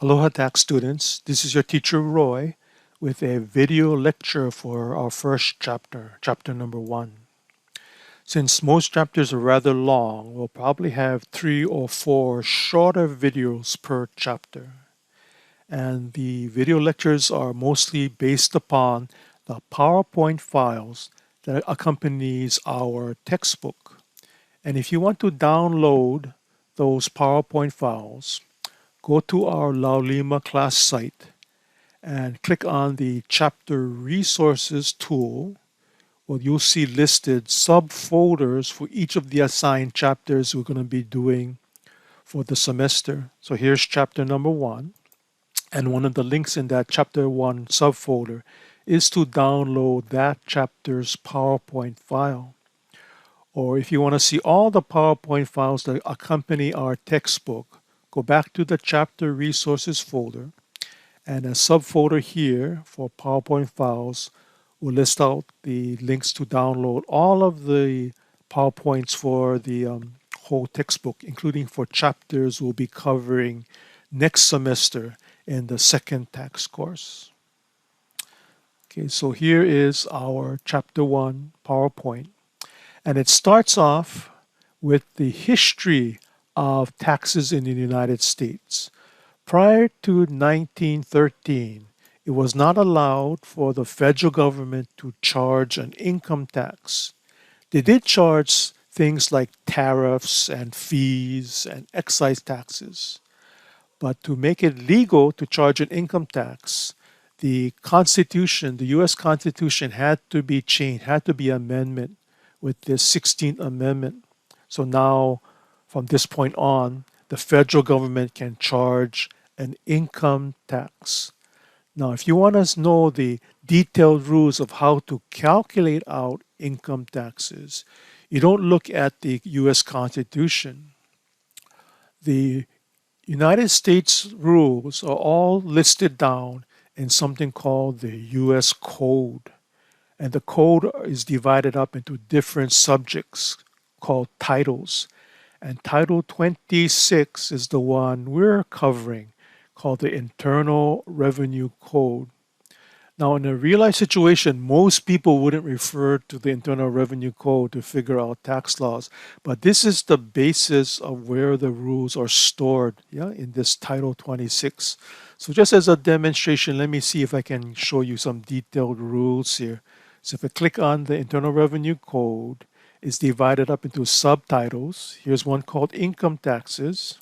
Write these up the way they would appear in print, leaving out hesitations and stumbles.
Aloha Tax students, this is your teacher Roy with a video lecture for our first chapter, chapter number 1. Since most chapters are rather long, we'll probably have 3 or 4 shorter videos per chapter. And the video lectures are mostly based upon the PowerPoint files that accompanies our textbook. And if you want to download those PowerPoint files, go to our Laulima class site and click on the chapter resources tool. Well, you'll see listed subfolders for each of the assigned chapters we're going to be doing for the semester. So here's chapter number 1. And one of the links in that chapter 1 subfolder is to download that chapter's PowerPoint file. Or if you want to see all the PowerPoint files that accompany our textbook, go back to the chapter resources folder, and a subfolder here for PowerPoint files will list out the links to download all of the PowerPoints for the whole textbook, including for chapters we'll be covering next semester in the second tax course. Okay, so here is our chapter 1 PowerPoint. And it starts off with the history of taxes in the United States. Prior to 1913, it was not allowed for the federal government to charge an income tax. They did charge things like tariffs and fees and excise taxes. But to make it legal to charge an income tax, the Constitution, the US Constitution had to be changed, had to be amendment with this 16th Amendment. So now, from this point on, the federal government can charge an income tax. Now, if you want to know the detailed rules of how to calculate out income taxes, you don't look at the US Constitution. The United States rules are all listed down in something called the US Code. And the code is divided up into different subjects called titles. And Title 26 is the one we're covering, called the Internal Revenue Code. Now, in a real-life situation, most people wouldn't refer to the Internal Revenue Code to figure out tax laws, but this is the basis of where the rules are stored, in this Title 26. So just as a demonstration, let me see if I can show you some detailed rules here. So if I click on the Internal Revenue Code, it's divided up into subtitles. Here's one called Income Taxes.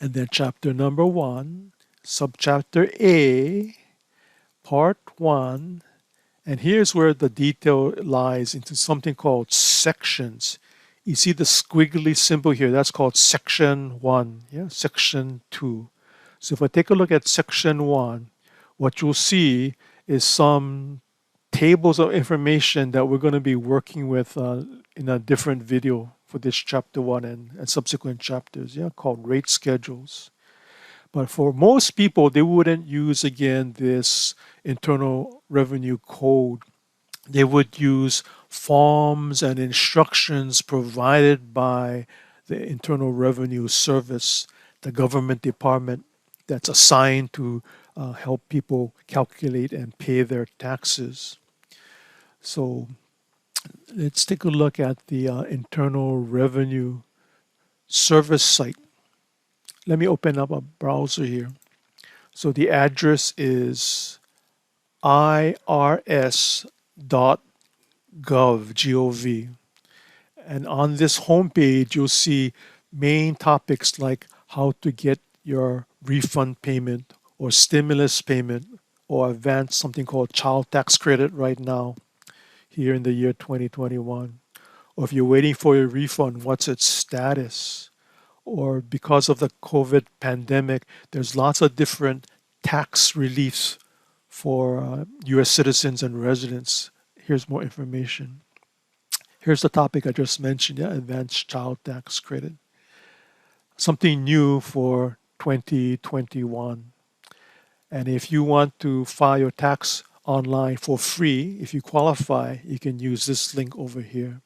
And then chapter number 1, subchapter A, part 1. And here's where the detail lies into something called sections. You see the squiggly symbol here, that's called section 1, section 2. So if I take a look at section 1, what you'll see is some tables of information that we're going to be working with in a different video for this chapter 1 and subsequent chapters, called rate schedules. But for most people, they wouldn't use, again, this Internal Revenue Code. They would use forms and instructions provided by the Internal Revenue Service, the government department that's assigned to help people calculate and pay their taxes. So let's take a look at the Internal Revenue Service site. Let me open up a browser here. So the address is irs.gov, G-O-V. And on this homepage, you'll see main topics like how to get your refund payment or stimulus payment or advance something called child tax credit right now here in the year 2021. Or if you're waiting for your refund, what's its status? Or because of the COVID pandemic, there's lots of different tax reliefs for US citizens and residents. Here's more information. Here's the topic I just mentioned, advanced child tax credit. Something new for 2021. And if you want to file your tax online for free, if you qualify, you can use this link over here.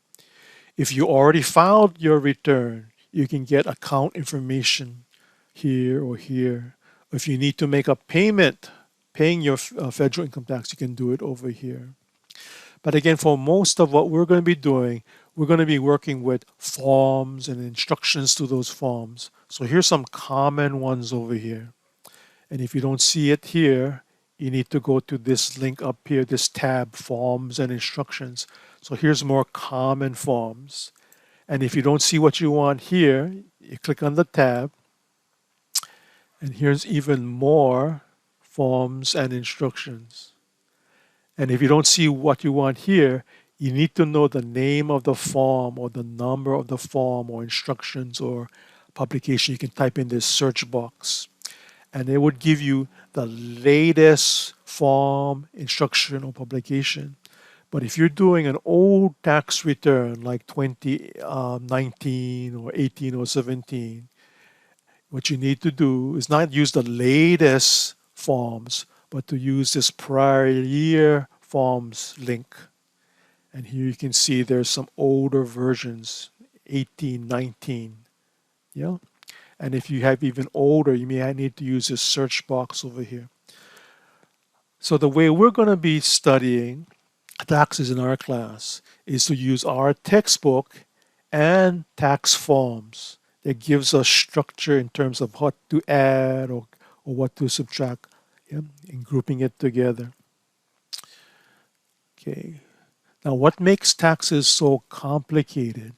If you already filed your return, you can get account information here or here. If you need to make a payment, paying your federal income tax, you can do it over here. But again, for most of what we're going to be doing, we're going to be working with forms and instructions to those forms. So here's some common ones over here. And if you don't see it here, you need to go to this link up here, this tab, Forms and Instructions. So here's more common forms. And if you don't see what you want here, you click on the tab, and here's even more forms and instructions. And if you don't see what you want here, you need to know the name of the form or the number of the form or instructions or publication. You can type in this search box, and it would give you the latest form, instruction, or publication. But if you're doing an old tax return like 2019 or 18 or 17, what you need to do is not use the latest forms, but to use this prior year forms link. And here you can see there's some older versions, 18, 19. Yeah. And if you have even older, you may need to use this search box over here. So the way we're going to be studying taxes in our class is to use our textbook and tax forms that gives us structure in terms of what to add or what to subtract, yeah, and grouping it together. Okay. Now, what makes taxes so complicated?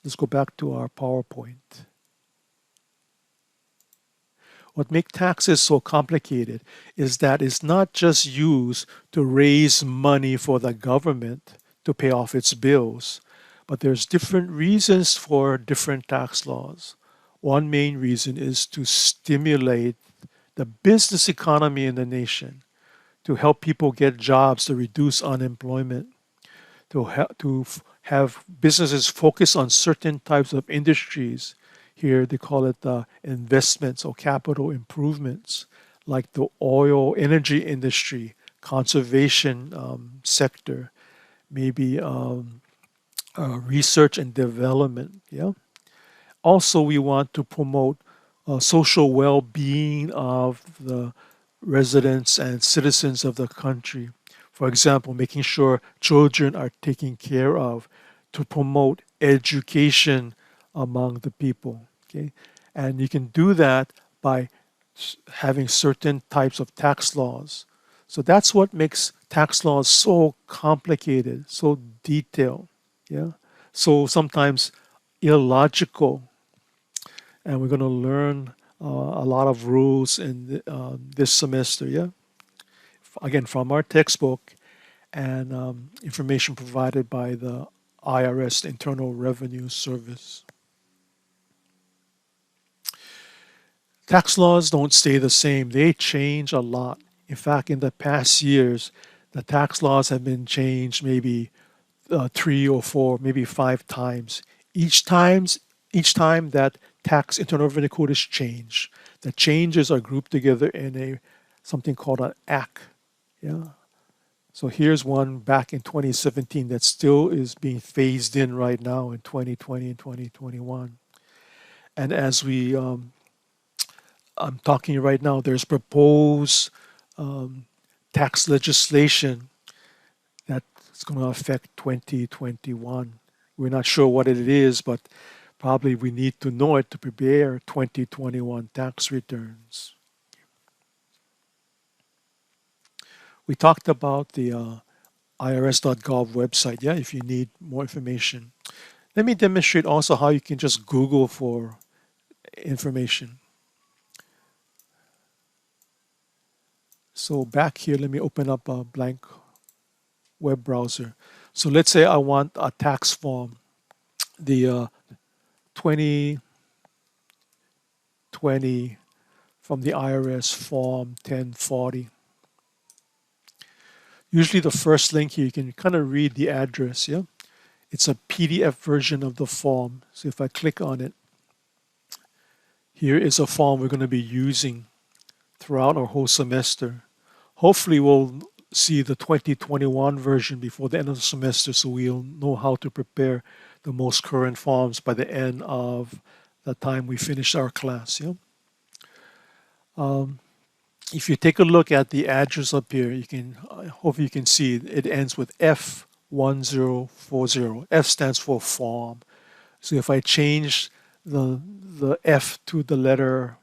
Let's go back to our PowerPoint. What makes taxes so complicated is that it's not just used to raise money for the government to pay off its bills, but there's different reasons for different tax laws. One main reason is to stimulate the business economy in the nation, to help people get jobs, to reduce unemployment, to have businesses focus on certain types of industries. Here they call it investments or capital improvements, like the oil energy industry, conservation sector, maybe research and development. Yeah. Also, we want to promote social well-being of the residents and citizens of the country. For example, making sure children are taken care of, to promote education among the people. Okay, and you can do that by having certain types of tax laws. So that's what makes tax laws so complicated, so detailed. Yeah, so sometimes illogical, and we're going to learn a lot of rules in this semester. Yeah, again from our textbook and information provided by the IRS, the Internal Revenue Service. Tax laws don't stay the same. They change a lot. In fact, in the past years, the tax laws have been changed maybe 3 or 4, maybe 5 times. Each time that tax internal revenue code is changed, the changes are grouped together in something called an act. Yeah. So here's one back in 2017 that still is being phased in right now in 2020 and 2021. And as I'm talking right now, there's proposed tax legislation that's going to affect 2021. We're not sure what it is, but probably we need to know it to prepare 2021 tax returns. We talked about the irs.gov website, yeah, if you need more information. Let me demonstrate also how you can just Google for information. So back here, let me open up a blank web browser. So let's say I want a tax form, the 2020 from the IRS form 1040. Usually the first link here, you can kind of read the address, yeah? It's a PDF version of the form. So if I click on it, here is a form we're going to be using throughout our whole semester. Hopefully we'll see the 2021 version before the end of the semester, so we'll know how to prepare the most current forms by the end of the time we finish our class. Yeah? Um, if you take a look at the address up here, you can hopefully you can see it ends with F1040. F stands for form. So if I change the F to the letter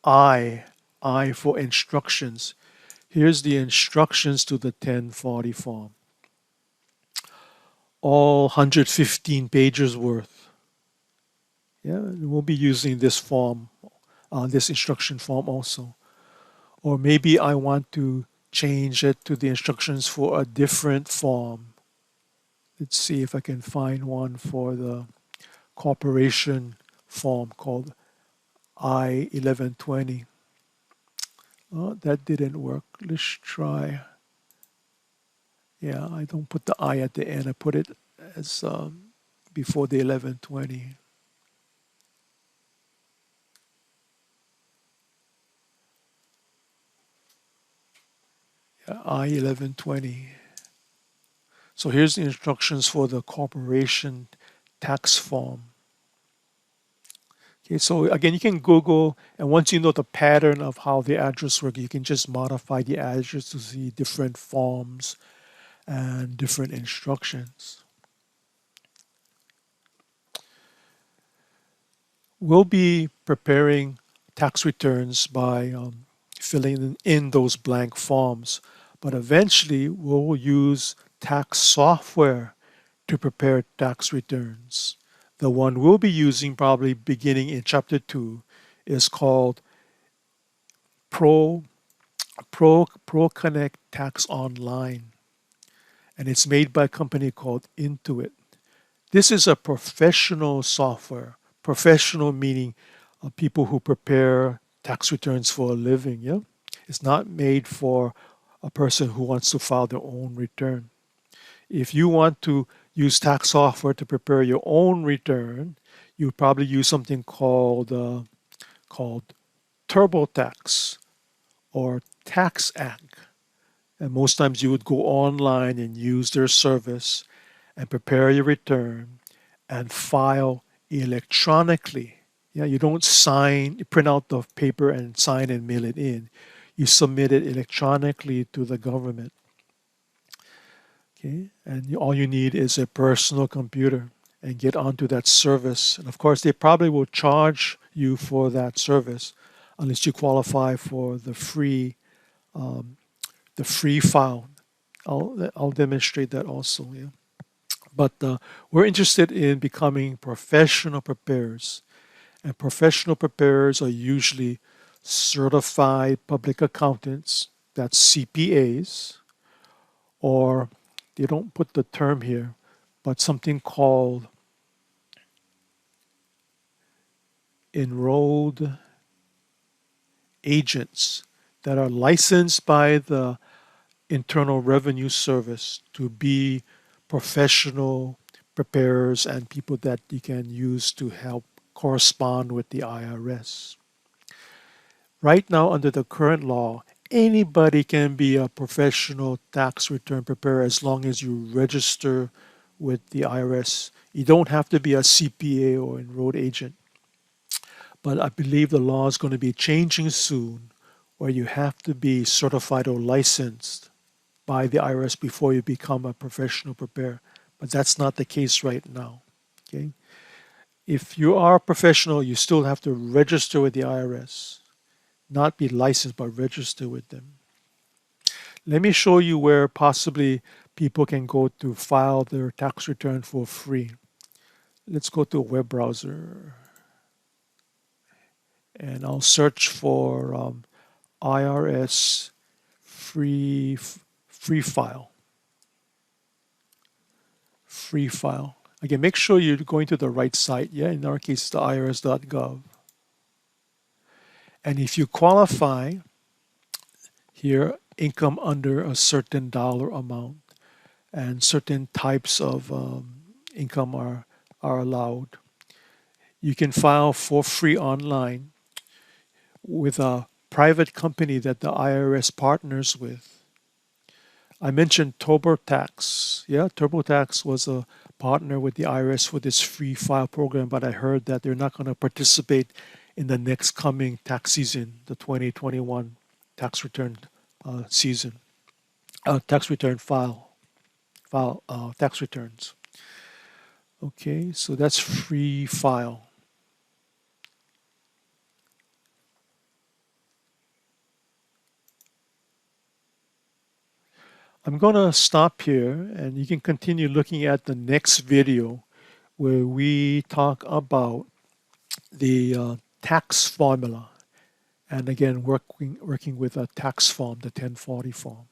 I, I for instructions, here's the instructions to the 1040 form. All 115 pages worth. Yeah, we'll be using this form, this instruction form also. Or maybe I want to change it to the instructions for a different form. Let's see if I can find one for the corporation form called I-1120. Oh, that didn't work. Let's try. Yeah, I don't put the I at the end. I put it as before the 1120. Yeah, I-1120. So here's the instructions for the corporation tax form. Okay, so again, you can Google, and once you know the pattern of how the address works, you can just modify the address to see different forms and different instructions. We'll be preparing tax returns by filling in those blank forms, but eventually we'll use tax software to prepare tax returns. The one we'll be using probably beginning in chapter 2 is called Pro Connect Tax Online, and it's made by a company called Intuit. This is a professional software. Professional meaning people who prepare tax returns for a living. Yeah, it's not made for a person who wants to file their own return. If you want to use tax software to prepare your own return, you probably use something called TurboTax or TaxAct. And most times you would go online and use their service and prepare your return and file electronically. Yeah, you don't sign, you print out the paper and sign and mail it in. You submit it electronically to the government. Okay, and all you need is a personal computer and get onto that service. And of course, they probably will charge you for that service unless you qualify for the free file. I'll demonstrate that also. Yeah, but we're interested in becoming professional preparers, and professional preparers are usually certified public accountants. That's CPAs, or they don't put the term here, but something called enrolled agents that are licensed by the Internal Revenue Service to be professional preparers and people that you can use to help correspond with the IRS. Right now, under the current law, anybody can be a professional tax return preparer as long as you register with the IRS. You don't have to be a CPA or enrolled agent. But I believe the law is going to be changing soon where you have to be certified or licensed by the IRS before you become a professional preparer. But that's not the case right now. Okay? If you are a professional, you still have to register with the IRS. Not be licensed, but register with them. Let me show you where possibly people can go to file their tax return for free. Let's go to a web browser and I'll search for IRS free file. Free file. Again, make sure you're going to the right site. Yeah, in our case, it's the irs.gov. And if you qualify here, income under a certain dollar amount and certain types of income are allowed, you can file for free online with a private company that the IRS partners with. I mentioned TurboTax. Yeah, TurboTax was a partner with the IRS for this free file program, but I heard that they're not going to participate in the next coming tax season, the 2021 tax return season, tax return tax returns. Okay, so that's free file. I'm going to stop here and you can continue looking at the next video where we talk about the tax formula and again working with a tax form, the 1040 form.